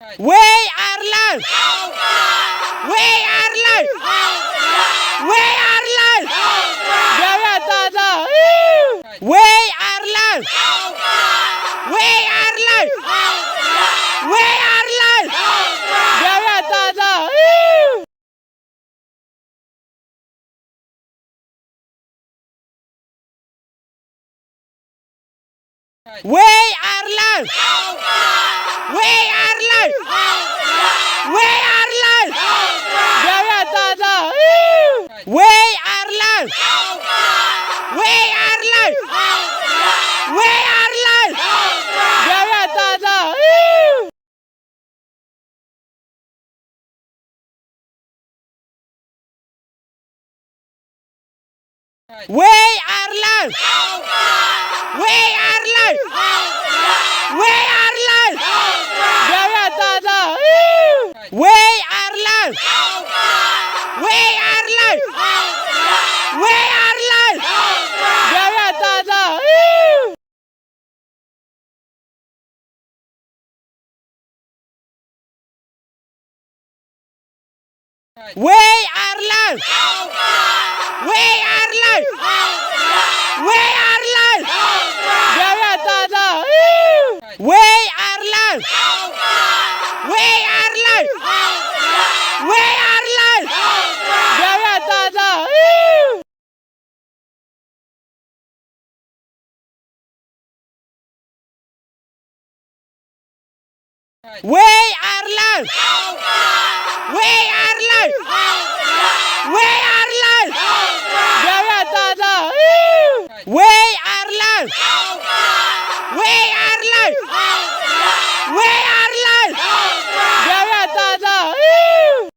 We are live! We are live! We are live! Jaga Tata! We are live! We are live! We are live! Jaga Tata! We are live! We are live! We are live! Jaga Tata! We are live! We are live! We are live! Jaga Tata! We are live! We are live! We are live! Jaga Tata! We are live! We are live! We are live! Jaga Tata! We are live! We are live! We are live! Jaga Tata! We are live! We are live! We are live! Jaga Tata! We are live! We are live!